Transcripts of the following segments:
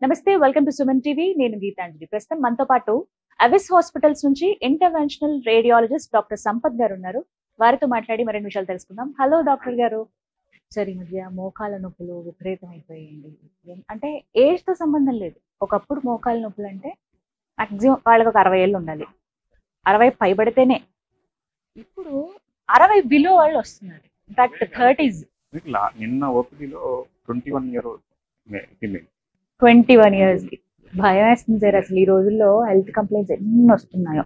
నమస్తే, welcome to Suman TV. నేను గీతాంజలి. ప్రస్తుతం మనతో పాటు అవిస్ హాస్పిటల్స్ నుంచి ఇంటర్వెన్షనల్ రేడియాలజిస్ట్ డాక్టర్ సంపత్ గారు ఉన్నారు. వారితో మాట్లాడి మరిన్ని విషయాలు తెలుసుకుందాం. హలో డాక్టర్ గారు. సరే, ఈ మధ్య మోకాల నొప్పులు విపరీతమైపోయాయండి. అంటే ఏజ్ తో సంబంధం లేదు. ఒకప్పుడు మోకాల నొప్పులు అంటే మాక్సిమం వాళ్ళకి ఒక 60 ఏళ్ళు ఉండాలి, 60 పైబడితేనే. ఇప్పుడు 60 బిలో వాళ్ళు వస్తున్నారు. In fact 30s. నిన్న ఓపీడీలో 21 ఇయర్ ఫీమేల్ 21 years కి భయం వేస్తుంది సార్. అసలు ఈ రోజుల్లో హెల్త్ కంప్లైంట్స్ ఎన్ని వస్తున్నాయో.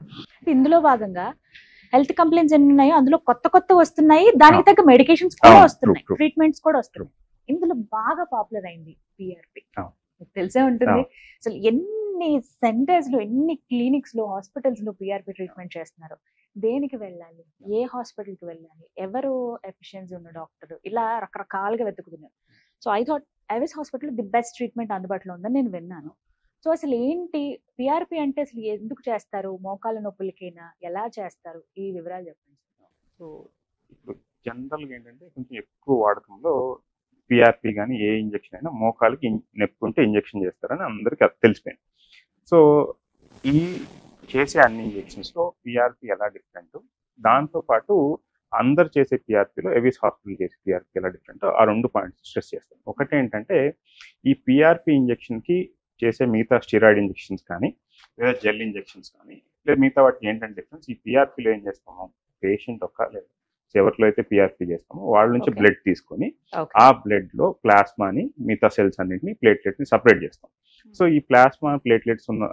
ఇందులో భాగంగా హెల్త్ కంప్లైంట్స్ ఎన్ని ఉన్నాయో అందులో కొత్త కొత్త వస్తున్నాయి. దానికి తగ్గ మెడికేషన్స్ కూడా వస్తున్నాయి, ట్రీట్మెంట్స్ కూడా వస్తున్నాయి. ఇందులో బాగా పాపులర్ అయింది పిఆర్పి. మీకు తెలిసే ఉంటుంది. అసలు ఎన్ని సెంటర్స్ లో, ఎన్ని క్లినిక్స్ లో, హాస్పిటల్స్ లో పిఆర్పి ట్రీట్మెంట్ చేస్తున్నారు. దేనికి వెళ్ళాలి, ఏ హాస్పిటల్ కి వెళ్ళాలి, ఎవరు ఎఫిషియన్సీ ఉన్న డాక్టర్, ఇలా రకరకాలుగా వెతుకుతున్నారు. So I thought Avis hospital the best treatment అందుబాటులో ఉందని నేను విన్నాను. సో అసలు ఏంటి పిఆర్పి అంటే, అసలు ఎందుకు చేస్తారు, మోకాల నొప్పులకైనా ఎలా చేస్తారు, ఈ వివరాలు చెప్పండి. సో ఇప్పుడు జనరల్గా ఏంటంటే కొంచెం ఎక్కువ వాడకంలో పిఆర్పి కానీ ఏ ఇంజెక్షన్ అయినా మోకాలకి నొప్పి ఉంటే ఇంజెక్షన్ చేస్తారని అందరికీ తెలిసిపోయింది. సో ఈ చేసే అన్ని ఇంజెక్షన్స్లో పిఆర్పి ఎలా డిఫరెంట్, దాంతోపాటు అందరు చేసే పిఆర్పిలో అవిస్ హాస్పిటల్ చేసే పిఆర్పి ఎలా డిఫరెంట్, ఆ 2 పాయింట్స్ స్ట్రెస్ చేస్తాం. ఒకటి ఏంటంటే ఈ పిఆర్పి ఇంజెక్షన్కి చేసే మిగతా స్టిరాయిడ్ ఇంజెక్షన్స్ కానీ లేదా జెల్ ఇంజెక్షన్స్ కానీ లేదా మిగతా వాటికి ఏంటంటే డిఫరెన్స్, ఈ పిఆర్పిలో ఏం చేస్తాము, పేషెంట్ ఒక లేదా ఎవరిలో అయితే పిఆర్పి చేస్తామో వాళ్ళ నుంచి బ్లడ్ తీసుకొని ఆ బ్లడ్ లో ప్లాస్మాని మిగతా సెల్స్ అన్నింటిని ప్లేట్లెట్ ని సపరేట్ చేస్తాం. సో ఈ ప్లాస్మా ప్లేట్లెట్స్ ఉన్న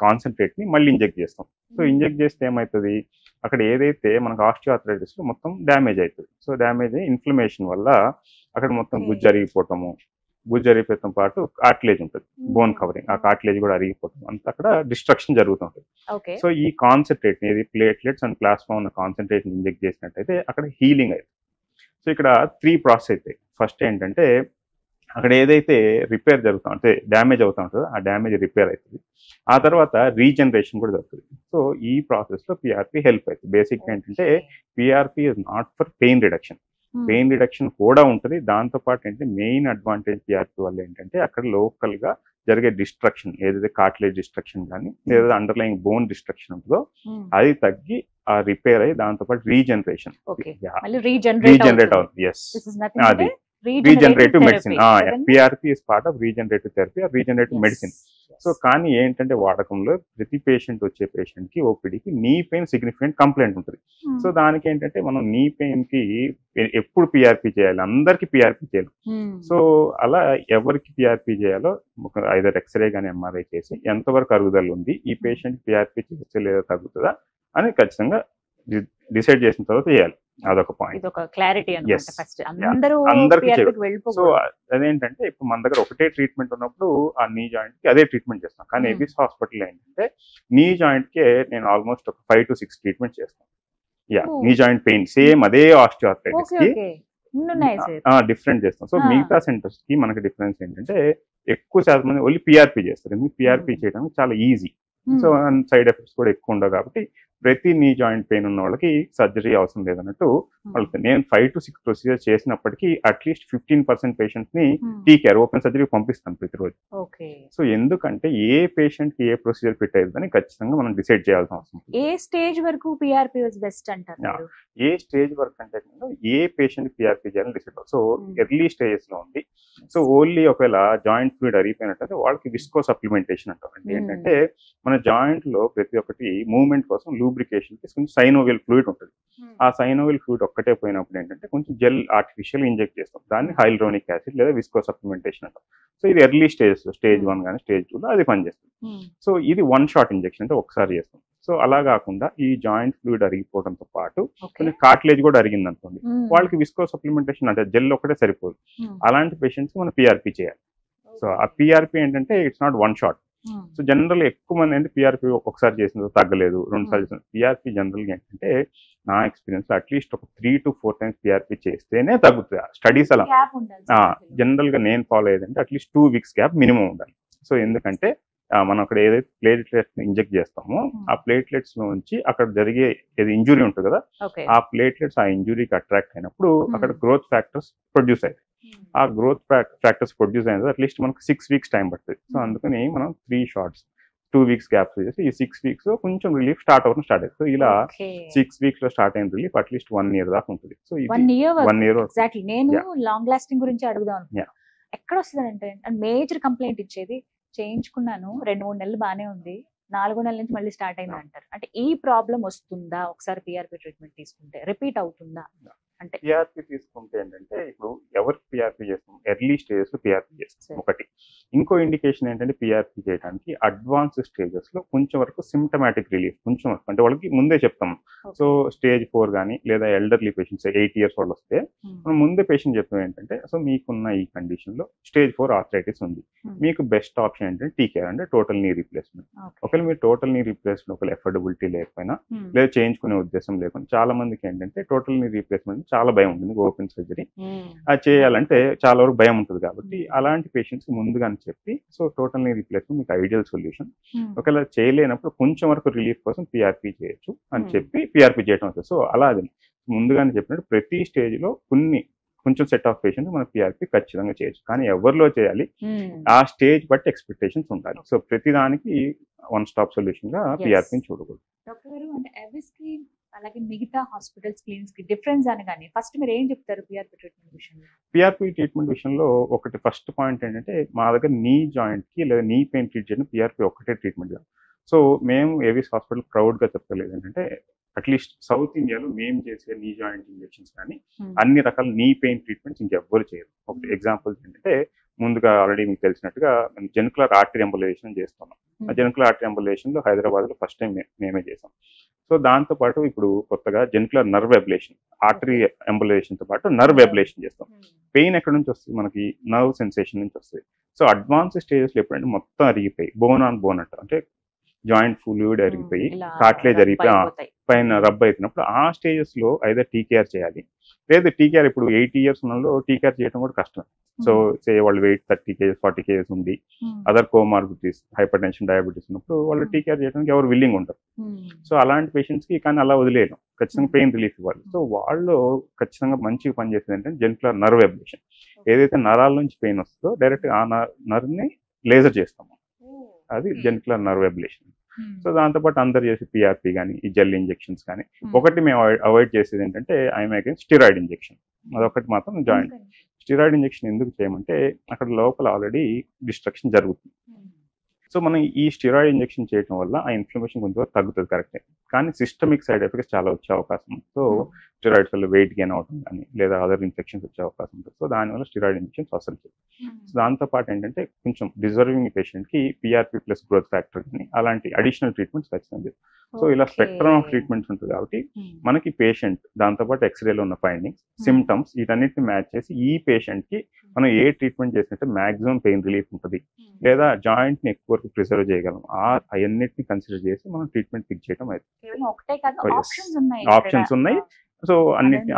కాన్సన్ట్రేట్ ని మళ్ళీ ఇంజెక్ట్ చేస్తాం. సో ఇంజెక్ట్ చేస్తే ఏమవుతుంది, అక్కడ ఏదైతే మనకు ఆస్టియోఆర్థరైటిస్ లో మొత్తం డ్యామేజ్ అవుతుంది. సో డ్యామేజ్ అయ్యి ఇన్ఫ్లమేషన్ వల్ల అక్కడ మొత్తం గుజ్జు అరిగిపోవటం పాటు కార్టిలేజ్ ఉంటుంది, బోన్ కవరింగ్, ఆ కార్టిలేజ్ కూడా అరిగిపోవటం, అంత అక్కడ డిస్ట్రక్షన్ జరుగుతుంటుంది. సో ఈ కాన్సన్ట్రేట్ ఏది ప్లేట్లెట్స్ అండ్ ప్లాస్మా ఉన్న కాన్సన్ట్రేట్ ఇంజెక్ట్ చేసినట్టయితే అక్కడ హీలింగ్ అవుతుంది. సో ఇక్కడ 3 ప్రాసెస్ అవుతాయి. ఫస్ట్ ఏంటంటే అక్కడ ఏదైతే రిపేర్ జరుగుతూ అంటే డ్యామేజ్ అవుతూ ఉంటుందో ఆ డ్యామేజ్ రిపేర్ అవుతుంది. ఆ తర్వాత రీజనరేషన్ కూడా జరుగుతుంది. సో ఈ ప్రాసెస్లో పిఆర్పి హెల్ప్ అవుతుంది. బేసిక్గా ఏంటంటే PRP is not for pain reduction. Pain reduction కూడా ఉంటుంది. దాంతోపాటు ఏంటంటే మెయిన్ అడ్వాంటేజ్ పిఆర్పి వల్ల ఏంటంటే అక్కడ లోకల్గా జరిగే డిస్ట్రక్షన్, ఏదైతే కార్టిలేజ్ డిస్ట్రక్షన్ కానీ లేదా అండర్లైంగ్ బోన్ డిస్ట్రక్షన్ ఉంటుందో అది తగ్గి ఆ రిపేర్ అయ్యి దాంతోపాటు రీజనరేషన్ రీజనరేట్ అవుతుంది. ఎస్, అది regenerative medicine. PRP is part of regenerative therapy are regenerative medicine. So కానీ ఏంటంటే వాడకంలో ప్రతి పేషెంట్ వచ్చే పేషెంట్ కి ఓపీడీకి నీ పెయిన్ సిగ్నిఫికెంట్ కంప్లైంట్ ఉంటుంది. సో దానికి ఏంటంటే మనం నీ పెయిన్ కి ఎప్పుడు పిఆర్పి చేయాలి, అందరికి పిఆర్పి చేయాలి. సో అలా ఎవరికి పిఆర్పి చేయాలో ఐదర్ ఎక్స్రే కానీ ఎంఆర్ఐ చేసి ఎంతవరకు అరుగుదల ఉంది, ఈ పేషెంట్ పిఆర్పి చేస్తే లేదా తగ్గుతుందా అని ఖచ్చితంగా డిసైడ్ చేసిన తర్వాత చేయాలి. అదొక పాయింట్. సో అదేంటంటే ఇప్పుడు మన దగ్గర ఒకటే ట్రీట్మెంట్ ఉన్నప్పుడు ఆ నీ జాయింట్ కి అదే ట్రీట్మెంట్ చేస్తాం. కానీ ఎవిస్ హాస్పిటల్ ఏంటంటే నీ జాయింట్ కే నేను ఆల్మోస్ట్ ఒక 5 to 6 ట్రీట్మెంట్ చేస్తాను. నీ జాయింట్ పెయిన్ సేమ్ అదే ఆస్టియోఆర్థరైటిస్ కి డిఫరెంట్ చేస్తాం. సో మిగతా సెంటర్స్ కి మనకి డిఫరెన్స్ ఏంటంటే ఎక్కువ శాతం మంది ఓన్లీ పిఆర్పి చేస్తారు. ఎందుకు పిఆర్పి చేయడం చాలా ఈజీ. సో సైడ్ ఎఫెక్ట్స్ కూడా ఎక్కువ ఉండవు కాబట్టి ప్రతి నీ జాయింట్ పెయిన్ ఉన్న వాళ్ళకి సర్జరీ అవసరం లేదన్నట్టు వాళ్ళకి నేను 5 to 6 ప్రొసీజర్ చేసినప్పటికీ అట్లీస్ట్ 15% పేషెంట్స్ ని టీకేఆర్ ఓపెన్ సర్జరీ పంపిస్తాను ప్రతిరోజు. సో ఎందుకంటే ఏ పేషెంట్ కి ఏ ప్రొసీజర్ ఫిట్ అయ్యిందని ఖచ్చితంగా మనం డిసైడ్ చేయాల్సిన అవసరం. ఏ స్టేజ్ వరకు పిఆర్పి బెస్ట్ అంటారు? ఏ స్టేజ్ వరకు అంటే ఏ పేషెంట్ పిఆర్పి చేయాలని డిసైడ్ అవ్వాలి. సో ఎర్లీ స్టేజెస్ లో ఉంది. సో ఓన్లీ ఒకవేళ జాయింట్ ఫ్లూయిడ్ అరిగిపోయినట్టయితే వాళ్ళకి విస్కో సప్లిమెంటేషన్ అంటారు. అంటే ఏంటంటే మన జాయింట్ లో ప్రతి ఒక్కటి మూవ్మెంట్ కోసం లూబ్రికేషన్ కి కొంచెం సైనోవియల్ ఫ్లూయిడ్ ఉంటుంది. ఆ సైనోవియల్ ఫ్లూయిడ్ ఒక్కటే పోయినప్పుడు ఏంటంటే కొంచెం జెల్ ఆర్టిఫిషియల్ ఇంజెక్ట్ చేస్తాం. దాన్ని హైల్రోనిక్ యాసిడ్ లేదా విస్కో సప్లిమెంటేషన్ అంటాం. సో ఇది ఎర్లీ స్టేజ్, స్టేజ్ 1 కానీ స్టేజ్ 2 లో అది పనిచేస్తుంది. సో ఇది 1 షాట్ ఇంజెక్షన్, అంటే ఒకసారి చేస్తాం. సో అలా కాకుండా ఈ జాయింట్ ఫ్లూయిడ్ అరిగిపోవడంతో పాటు కొంచెం కార్టిలేజ్ కూడా అరిగింది అనుకోండి, వాళ్ళకి విస్కో సప్లిమెంటేషన్ అంటే జెల్ ఒకటే సరిపోదు. అలాంటి పేషెంట్స్ మనం పిఆర్పి చేయాలి. సో ఆ పిఆర్పి ఏంటంటే it's not 1 shot. So general ఎక్కువ మంది అంటే పిఆర్పి ఒక్కొక్కసారి చేసిన తగ్గలేదు, 2 సార్లు చేసిన. పిఆర్పి జనరల్గా ఏంటంటే నా ఎక్స్పీరియన్స్ అట్లీస్ట్ ఒక 3 to 4 times పిఆర్పి చేస్తేనే తగ్గుతుంది. స్టడీస్ అలా జనరల్ గా నేను ఫాలో అయ్యేదంటే అట్లీస్ట్ 2 weeks గ్యాప్ మినిమం ఉండాలి. సో ఎందుకంటే మనం అక్కడ ఏదైతే ప్లేట్లెట్స్ ఇంజెక్ట్ చేస్తామో ఆ ప్లేట్లెట్స్ నుంచి అక్కడ జరిగే ఏది ఇంజురీ ఉంటుంది కదా, ఆ ప్లేట్లెట్స్ ఆ ఇంజురీకి అట్రాక్ట్ అయినప్పుడు అక్కడ గ్రోత్ ఫ్యాక్టర్స్ ప్రొడ్యూస్ అవుతాయి. ఆ గ్రోత్ ఫ్యాక్టర్స్ ప్రొడ్యూస్ అయినది అట్లీస్ట్ మనకు 6 weeks టైం పడుతుంది. సో అందుకని మనం 3 shots 2 weeks గ్యాప్ చేసి ఈ 6 weeks లో కొంచెం రిలీఫ్ స్టార్ట్ అవుతుంది. సో ఇలా 6 weeks లో స్టార్ట్ అయిన రిలీఫ్ అట్లీస్ట్ 1 year దాకా ఉంటుంది. So 1 year 1 year exactly. నేను లాంగ్ లాస్టింగ్ గురించి అడుగుదాం ఎక్కడ వస్తుంది అంటే మేజర్ కంప్లైంట్ ఇచ్చేది చేయించుకున్నాను 2-3 నెలలు బానే ఉంది, 4వ నెల నుంచి మళ్ళీ స్టార్ట్ అయింది అంటారు. అంటే ఈ ప్రాబ్లం వస్తుందా ఒకసారి పిఆర్పి ట్రీట్మెంట్ తీసుకుంటే, రిపీట్ అవుతుందా? అంటే పిఆర్పి తీసుకుంటే ఏంటంటే ఇప్పుడు ఎవరికి పిఆర్పి చేస్తాం, ఎర్లీ స్టేజెస్ లో పిఆర్పి చేస్తాం ఒకటి. ఇంకో ఇండికేషన్ ఏంటంటే పిఆర్పి చేయడానికి అడ్వాన్స్ స్టేజెస్ లో కొంచెం వరకు సిమ్టమాటిక్ రిలీఫ్ కొంచెం వరకు అంటే వాళ్ళకి ముందే చెప్తాం. సో స్టేజ్ 4 కానీ లేదా ఎల్డర్లీ పేషెంట్స్ 8 years వాళ్ళు వస్తే మనం ముందే పేషెంట్ చెప్తాం ఏంటంటే సో మీకున్న ఈ కండిషన్ లో స్టేజ్ 4 ఆర్థరైటిస్ ఉంది, మీకు బెస్ట్ ఆప్షన్ ఏంటంటే టీకేఆర్ అంటే టోటల్ నీ రీప్లేస్మెంట్. ఒకవేళ మీరు టోటల్ నీ రీప్లేస్మెంట్ ఒకవేళ ఎఫర్డబిలిటీ లేకపోయినా లేదా చేయించుకునే ఉద్దేశం లేకుండా చాలా మందికి ఏంటంటే టోటల్ నీ రీప్లేస్మెంట్ చాలా భయం ఉంటుంది, ఓపెన్ సర్జరీ అది చేయాలంటే చాలా వరకు భయం ఉంటుంది. కాబట్టి అలాంటి పేషెంట్స్ ముందుగానే చెప్పి సో టోటల్ నీ రీప్లేస్మెంట్ మీకు ఐడియల్ సొల్యూషన్. ఒకవేళ చేయలేనప్పుడు కొంచెం వరకు రిలీఫ్ కోసం పిఆర్పి చేయొచ్చు అని చెప్పి పిఆర్పి చేయడం అవుతుంది. సో అలా అది ముందుగానే చెప్పినట్టు ప్రతి స్టేజ్ లో కొంచెం సెట్ ఆఫ్ పేషెంట్స్ మనం పిఆర్పి ఖచ్చితంగా చేయొచ్చు. కానీ ఎవరిలో చేయాలి ఆ స్టేజ్ బట్టి ఎక్స్పెక్టేషన్స్ ఉండాలి. సో ప్రతి దానికి వన్ స్టాప్ సొల్యూషన్ గా పిఆర్పిని చూడకూడదు. డాక్టర్ గారు అంటే ఎవిస్కి అలాగే మిగతా హాస్పిటల్స్ క్లినిక్స్ కి డిఫరెన్స్ అనగానే ఫస్ట్ మీరు ఏం చెప్తారు పిఆర్పి ట్రీట్మెంట్ విషయంలో? పిఆర్పి ట్రీట్మెంట్ విషయంలో ఒకటి ఫస్ట్ పాయింట్ ఏంటంటే మా దగ్గర నీ జాయింట్ కి లేదా నీ పెయిన్ ట్రీట్ చేయడం పిఆర్పి ఒకటే ట్రీట్మెంట్ కాదు. సో మేము ఏవిస్ హాస్పిటల్ ప్రౌడ్ గా చెప్పలేదు ఏంటంటే అట్లీస్ట్ సౌత్ ఇండియాలో మేము చేసే నీ జాయింట్ ఇంజెక్షన్స్ కానీ అన్ని రకాల నీ పెయిన్ ట్రీట్మెంట్స్ ఇంకెవ్వరు చేయరు. ఒక ఎగ్జాంపుల్స్ ఏంటంటే ముందుగా ఆల్రెడీ మీకు తెలిసినట్టుగా జెనికులర్ ఆర్టరీ ఎంబోలైజేషన్ చేస్తున్నాం. ఆ జెనికులర్ ఆర్టరీ ఎంబోలైజేషన్ లో హైదరాబాద్ లో ఫస్ట్ టైం మేమే చేసాం. సో దాంతో పాటు ఇప్పుడు కొత్తగా జెనికులర్ నర్వ్ అబ్లేషన్, ఆర్టరీ ఎంబోలైజేషన్ తో పాటు నర్వ్ అబ్లేషన్ చేస్తాం. పెయిన్ ఎక్కడ నుంచి వస్తుంది, మనకి నర్వ్ సెన్సేషన్ నుంచి వస్తుంది. సో అడ్వాన్స్ స్టేజెస్ లో ఎప్పుడంటే మొత్తం అరిగిపోయి బోన్ ఆన్ బోన్ అంటే జాయింట్ ఫ్లూయిడ్ అరిగిపోయి కార్టిలేజ్ అరిగిపోయి పైన రబ్ అవుతున్నప్పుడు ఆ స్టేజెస్ లో అయితే టీకేఆర్ చేయాలి. లేదు టీకేఆర్ ఇప్పుడు 80 years ఉన్నలో టీకేఆర్ చేయడం కూడా కష్టం. సో సే వాళ్ళు వెయిట్ 30 kgs 40 kgs ఉంది, other comorbidities hyper tension diabetes ఉన్నప్పుడు వాళ్ళు టీకేఆర్ చేయడానికి ఎవరు విల్లింగ్ ఉంటారు. సో అలాంటి పేషెంట్స్ కి కానీ అలా వదిలేయడం, ఖచ్చితంగా పెయిన్ రిలీఫ్ ఇవ్వాలి. సో వాళ్ళు ఖచ్చితంగా మంచిగా పనిచేసేది ఏంటంటే జెనికులర్ నర్వ్ అబ్లేషన్. ఏదైతే నరాల నుంచి పెయిన్ వస్తుందో డైరెక్ట్ ఆ నర్వ్ ని లేజర్ చేస్తాము, అది జెనికులర్ నర్వ్ అబ్లేషన్. సో దాంతోపాటు అందరు చేసే పిఆర్పి కానీ ఈ జెల్ ఇంజెక్షన్స్ కానీ ఒకటి మేము అవాయిడ్ చేసేది ఏంటంటే ఐఎమ్ అగైన్స్ స్టిరాయిడ్ ఇంజెక్షన్. అదొకటి మాత్రం జాయింట్ స్టిరాయిడ్ ఇంజెక్షన్ ఎందుకు చేయమంటే అక్కడ లోపల ఆల్రెడీ డిస్ట్రక్షన్ జరుగుతుంది. సో మనం ఈ స్టిరాయిడ్ ఇంజెక్షన్ చేయడం వల్ల ఆ ఇన్ఫ్లమేషన్ కొంచెం తగ్గుతుంది కరెక్టే, కానీ సిస్టమిక్ సైడ్ ఎఫెక్ట్స్ చాలా వచ్చే అవకాశం ఉంది. సో స్టిరాయిడ్స్ వల్ల వెయిట్ గెయిన్ అవడం కానీ లేదా అదర్ ఇన్ఫెక్షన్స్ వచ్చే అవకాశం ఉంటుంది. సో దానివల్ల స్టిరాయిడ్ ఇంజెక్షన్స్ అవసరం లేదు. సో దాంతోపాటు ఏంటంటే కొంచెం డిజర్వింగ్ పేషెంట్ కి పిఆర్పి ప్లస్ గ్రోత్ ఫ్యాక్టర్ కానీ అలాంటి అడిషనల్ ట్రీట్మెంట్స్ ఖచ్చితంగా. సో ఇలా స్పెక్ట్రమ్ ఆఫ్ ట్రీట్మెంట్స్ ఉంటుంది కాబట్టి మనకి పేషెంట్ దాంతోపాటు ఎక్స్రేలో ఉన్న ఫైండింగ్స్ సిమ్టమ్స్ వీటన్నిటిని మ్యాచ్ చేసి ఈ పేషెంట్ కి మనం ఏ ట్రీట్మెంట్ చేసినట్టే మాక్సిమం పెయిన్ రిలీఫ్ ఉంటుంది లేదా జాయింట్ ని ఎక్కువ వరకు ప్రిజర్వ్ చేయగలం అవన్నిటిని కన్సిడర్ చేసి మనం ట్రీట్మెంట్ పిక్ చేయడం అయితే ఆప్షన్స్ ఉన్నాయి. సో అన్నిటిని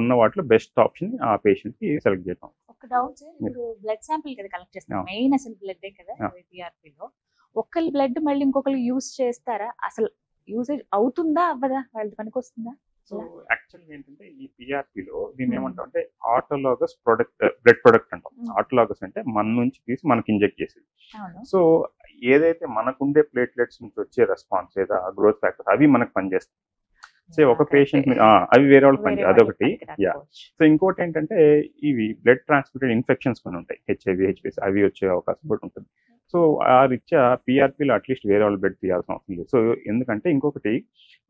ఉన్న వాటిలో బెస్ట్ ఆప్షన్ ఆ పేషెంట్ కి సెలెక్ట్ చేద్దాం. ఒక డౌట్ సార్, ఇప్పుడు బ్లడ్ శాంపిల్ కదా కలెక్ట్ చేస్తాం, మెయిన్ అసలు బ్లడ్ కదా పిఆర్పి లో. ఒకరి బ్లడ్ మళ్ళీ ఇంకొకరు యూజ్ చేస్తారా, అసలు యూసేజ్ అవుతుందా అవ్వదా, వాళ్ళకి పనికి వస్తుందా? సో యాక్చువల్గా ఏంటంటే ఈ పిఆర్పిలో దీన్ని ఏమంటాం అంటే ఆటోలాగస్ బ్లడ్ ప్రొడక్ట్ అంటాం. ఆటోలాగస్ అంటే మన నుంచి తీసి మనకి ఇంజెక్ట్ చేసేది. సో ఏదైతే మనకుండే ప్లేట్లెట్స్ నుంచి వచ్చే రెస్పాన్స్ లేదా గ్రోత్ ఫ్యాక్టర్ అవి మనకు పనిచేస్తాయి. సో ఒక పేషెంట్ అవి వేరే వాళ్ళకి పనిచేస్తాయి, అదొకటి. సో ఇంకోటి ఏంటంటే ఇవి బ్లడ్ ట్రాన్స్మిటెడ్ ఇన్ఫెక్షన్స్ కొన్ని ఉంటాయి, హెచ్ఐవి హెచ్పిఎస్ అవి వచ్చే అవకాశం కూడా ఉంటుంది. సో ఆ రీత్యా పిఆర్పిలో అట్లీస్ట్ వేరే వాళ్ళ బ్లడ్ తీయాల్సిన అవసరం లేదు. సో ఎందుకంటే ఇంకొకటి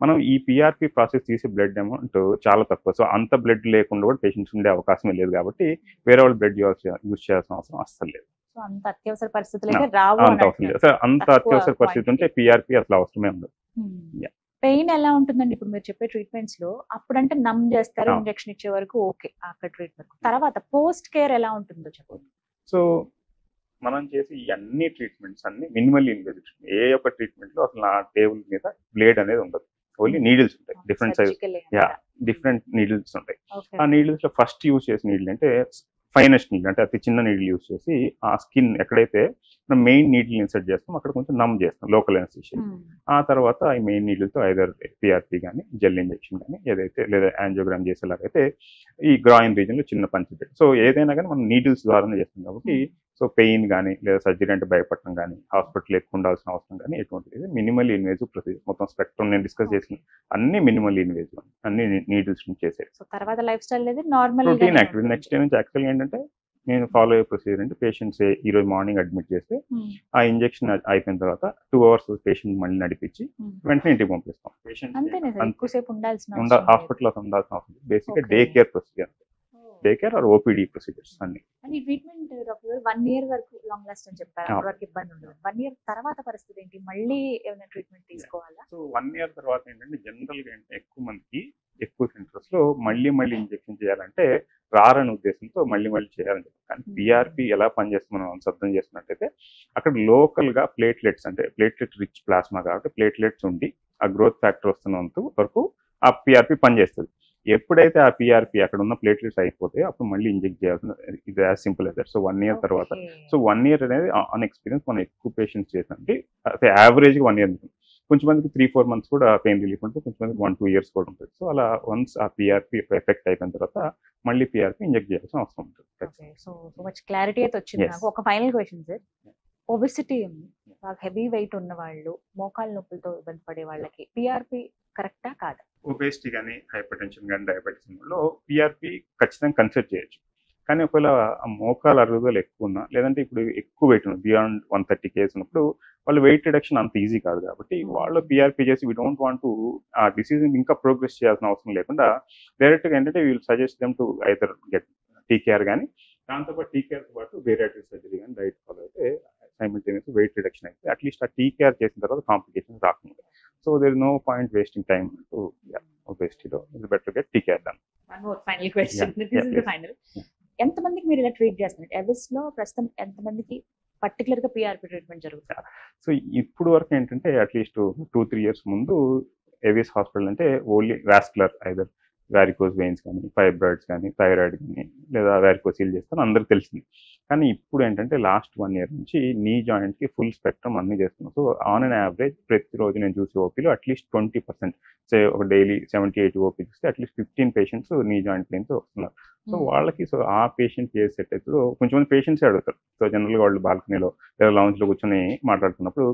మనం ఈ పిఆర్పి ప్రాసెస్ తీసే బ్లడ్ అమౌంట్ చాలా తక్కువ. సో అంత బ్లడ్ లేకుండా కూడా పేషెంట్స్ ఉండే అవకాశమే లేదు కాబట్టి వేరే వాళ్ళ బ్లడ్ యూజ్ చేయాల్సిన అవసరం అస్సలు లేదు. అంత అత్యవసర పరిస్థితులు అంత అవసరం లేదు. సో అంత అత్యవసర పరిస్థితి ఉంటే పిఆర్పి అసలు అవసరమే ఉండదు. పెయిన్ ఎలా ఉంటుందండి ఇప్పుడు మీరు చెప్పే ట్రీట్మెంట్స్ లో? అప్పుడంటే నమ్ చేస్తారు, ఇంజెక్షన్ ఇచ్చే వరకు ఓకే అక్కడ ట్రీట్మెంట్, తర్వాత పోస్ట్ కేర్ ఎలా ఉంటుందో చెప్పండి. సో మనం చేసే ఈ అన్ని ట్రీట్మెంట్స్ అన్ని మినిమల్ ఇన్వెజివ్. ఏ ఒక్క ట్రీట్మెంట్ లో అసలు నా టేబుల్ మీద బ్లేడ్ అనేది ఉండదు, ఓన్లీ నీడిల్స్ ఉంటాయి, డిఫరెంట్ సైజ్ డిఫరెంట్ నీడిల్స్ ఉంటాయి. ఆ నీడిల్స్ లో ఫస్ట్ యూజ్ చేసే నీడిల్ అంటే ఫైనెస్ట్ నీడ్ అంటే అతి చిన్న నీడిల్ యూస్ చేసి ఆ స్కిన్ ఎక్కడైతే మనం మెయిన్ నీడిల్ ఇన్సర్ట్ చేస్తాం అక్కడ కొంచెం నమ్ చేస్తాం లోకల్ ఎనస్థీషియా. ఆ తర్వాత ఈ మెయిన్ నీడిల్తో ఐదర్ పిఆర్పి కానీ జెల్ ఇంజెక్షన్ కానీ ఏదైతే లేదా యాంజియోగ్రామ్ చేసేలాగైతే ఈ గ్రాయిన్ రీజన్ లో చిన్న పంచి పెట్టి సో ఏదైనా కానీ మనం నీడిల్స్ ద్వారానే చేస్తాం కాబట్టి సో పెయిన్ కానీ లేదా సర్జరీ అంటే భయపడటం కానీ హాస్పిటల్ ఎక్కువ ఉండాల్సిన అవసరం కానీ ఎటువంటిది మినిమల్ ఇన్వేజివ్ ప్రొసీజర్ మొత్తం స్పెక్ట్రమ్ నేను డిస్కస్ చేసిన అన్ని మినిమల్ ఇన్వేజివ్ అన్ని నీడిల్స్ నుంచి చేసేది. సో తర్వాత లైఫ్ స్టైల్ అనేది normal routine activity next day నుంచి యాక్చువల్గా ఏంటంటే నేను ఫాలో అయ్యే ప్రొసీజర్ అంటే పేషెంట్స్ ఈ రోజు మార్నింగ్ అడ్మిట్ చేస్తే ఆ ఇంజెక్షన్ అయిపోయిన తర్వాత 2 hours పేషెంట్ మళ్ళీ నడిపించి వెంటనే ఇంటికి పంపిస్తాం. పేషెంట్ హాస్పిటల్ ఉండాల్సిన అవసరం బేసిక్ గా day care procedure, day care or OPD procedures అన్ని. ట్రీట్మెంట్ 1 year వరకు లాంగ్ లాస్ట్ అని చెప్పారు, వరకు ఇబ్బంది ఉండదు. 1 year తర్వాత పరిస్థితి ఏంటి, మళ్ళీ ఏమైనా ట్రీట్మెంట్ తీసుకోవాలా? సో 1 year తర్వాత ఏంటంటే జనరల్ గా ఎక్కువ మందికి ఎక్కువ సెంటర్స్ లో మళ్ళీ ఇంజెక్షన్ చేయాలంటే రారని ఉద్దేశంతో మళ్ళీ చేయాలని చెప్పారు. కానీ పిఆర్పి ఎలా పనిచేస్తుంది మనం అర్థం చేసుకున్నట్టయితే అక్కడ లోకల్ గా ప్లేట్లెట్స్ అంటే ప్లేట్లెట్ రిచ్ ప్లాస్మా కాబట్టి ప్లేట్లెట్స్ ఉండి ఆ గ్రోత్ ఫ్యాక్టర్ వస్తున్నంత వరకు ఆ పిఆర్పి పనిచేస్తుంది. ఎప్పుడైతే ఆ పిఆర్పి అక్కడ ఉన్న ప్లేట్లెట్స్ అయిపోతే అప్పుడు మళ్ళీ ఇంజెక్ట్ చేయాల్సిన ఇది as simple as that. So 1 year తర్వాత సో 1 year అనేది ఆన్ ఎక్స్పీరియన్స్ మనం ఎక్కువ పేషెంట్స్ చేసామంటే యావరేజ్ గా 1 year ఉంటుంది. కొంచెం మందికి 3-4 months కూడా పెయిన్ రిలీఫ్ ఉంటుంది, కొంచెం మందికి 1-2 years కూడా ఉంటుంది. సో అలా వన్స్ ఆ పిఆర్పి ఎఫెక్ట్ అయిపోయిన తర్వాత మళ్ళీ పిఆర్పి ఇంజెక్ట్ చేయాల్సిన అవసరం ఉంటుంది. సో మచ్ క్లారిటీ అయితే వచ్చింది నాకు. ఒక ఫైనల్ క్వశ్చన్ సార్, ఒబెసిటీ ఉంది, బాగా హెవీ వెయిట్ ఉన్న వాళ్ళు, మోకాళ్ళ నొప్పులతో ఇబ్బంది పడే వాళ్ళకి పిఆర్పి కరెక్టా కాదా? ఒబేసిటీ కానీ హైపర్ టెన్షన్ కానీ డయాబెటీస్ లో పిఆర్పి ఖచ్చితంగా కన్సిడర్ చేయొచ్చు. కానీ ఒకవేళ ఆ మోకాల అరుగుదల ఎక్కువ ఉన్నా లేదంటే ఇప్పుడు ఎక్కువ వెయిట్ ఉంది బియాండ్ 130 kgs ఉన్నప్పుడు వాళ్ళు వెయిట్ రిడక్షన్ అంత ఈజీ కాదు కాబట్టి వాళ్ళు పిఆర్పి చేసి we don't want to uh disease ఇంకా ప్రోగ్రెస్ చేయాల్సిన అవసరం లేకుండా డైరెక్ట్ గా ఏంటంటే we'll suggest them to either get TKR కానీ దాంతోపాటు టీకేఆర్ తో పాటు బేరియాట్రిక్ సర్జరీ కానీ డైట్ ఫాలో అయితే సైమల్టేనియస్ వెయిట్ రిడక్షన్ అయితే అట్లీస్ట్ ఆ టీకేఆర్ చేసిన తర్వాత కాంప్లికేషన్స్ రాకుండా. So there no point wasting time to ఒబేసిటీలో it's better get TKR done. One more final question, this is the final. ఎంతమందికి మీరు ఇలా ట్రీట్ చేస్తున్నారు? ఎవిస్ లో ప్రస్తుతం ఎంతమందికి పర్టికులర్ గా పిఆర్పి ట్రీట్మెంట్ జరుగుతుంది? సో ఇప్పుడు వరకు ఏంటంటే అట్లీస్ట్ 2-3 years ముందు ఎవిస్ హాస్పిటల్ అంటే only vascular either varicose veins కానీ ఫైబ్రాయిడ్స్ కానీ థైరాయిడ్ కానీ లేదా వ్యారికోసీల్ చేస్తాను అందరికి తెలిసింది. కానీ ఇప్పుడు ఏంటంటే లాస్ట్ 1 year నుంచి నీ జాయింట్ కి ఫుల్ స్పెక్ట్రమ్ అన్ని చేస్తున్నాం. సో ఆన్ అన్ యావరేజ్ ప్రతిరోజు నేను చూసే ఓపీలో అట్లీస్ట్ 20% ఒక డైలీ 70-80 ఓపీ చూస్తే అట్లీస్ట్ 15 patients నీ జాయింట్ పెయిన్తో వస్తున్నారు. సో వాళ్ళకి సో ఆ పేషెంట్ ఏ సెట్ అవుతుందో కొంచెం మంది పేషెంట్సే అడుగుతారు. సో జనరల్గా వాళ్ళు బాల్కనీలో లేదా లాంజ్లో కూర్చొని మాట్లాడుతున్నప్పుడు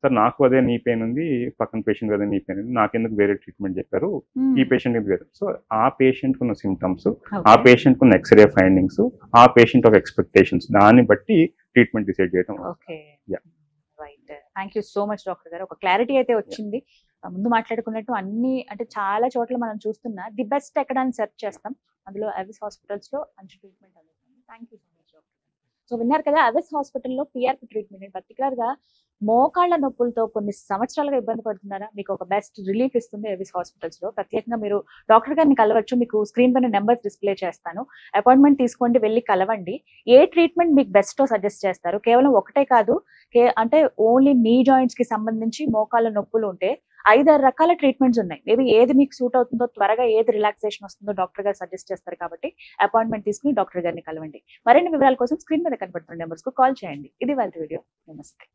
సార్ నాకు అదే నీ పెయిన్ ఉంది, పక్కన పేషెంట్ అదే నీ పెయిన్ ఉంది, నాకెందుకు వేరే ట్రీట్మెంట్ చెప్పారు, ఈ పేషెంట్ ఎందుకు వేరే. సో ఆ పేషెంట్ కున్న సిమ్టమ్స్, ఆ పేషెంట్ కున్న ఎక్స్రే ఫైండింగ్స్, ఆ పేషెంట్ ఆఫ్ ఎక్స్పెక్టేషన్స్ దాన్ని బట్టి ట్రీట్మెంట్ డిసైడ్ చేయడం. Right, thank you so much doctor గారు. ఒక క్లారిటీ అయితే వచ్చింది. ముందు మాట్లాడుకున్నట్టు అన్ని అంటే చాలా చోట్ల మనం చూస్తున్నా ది బెస్ట్ ఎక్కడ అని సెర్చ్ చేస్తాం, అందులో అవిస్ హాస్పిటల్స్ లో మంచి ట్రీట్మెంట్ అందుతుంది. Thank you so much doctor. So విన్నారు కదా, అవిస్ హాస్పిటల్లో పిఆర్పి ట్రీట్మెంట్ పర్టికులర్ గా మోకాళ్ల నొప్పులతో కొన్ని సంవత్సరాలుగా ఇబ్బంది పడుతున్నారా, మీకు ఒక బెస్ట్ రిలీఫ్ ఇస్తుంది ఎవిస్ హాస్పిటల్స్ లో. ప్రత్యేకంగా మీరు డాక్టర్ గారిని కలవచ్చు, మీకు స్క్రీన్ పైన నెంబర్స్ డిస్ప్లే చేస్తాను, అపాయింట్మెంట్ తీసుకోండి, వెళ్ళి కలవండి. ఏ ట్రీట్మెంట్ మీకు బెస్ట్ సజెస్ట్ చేస్తారు, కేవలం ఒకటే కాదు, అంటే ఓన్లీ నీ జాయింట్స్ కి సంబంధించి మోకాళ్ళ నొప్పులు ఉంటే 5-6 రకాల ట్రీట్మెంట్స్ ఉన్నాయి. మేబీ ఏది మీకు సూట్ అవుతుందో, త్వరగా ఏది రిలాక్సేషన్ వస్తుందో డాక్టర్ గారు సజెస్ట్ చేస్తారు. కాబట్టి అపాయింట్మెంట్ తీసుకుని డాక్టర్ గారిని కలవండి. మరిన్ని వివరాల కోసం స్క్రీన్ మీద కనబడుతున్న నెంబర్స్ కు కాల్ చేయండి. ఇది వాళ్ళ వీడియో. నమస్తే.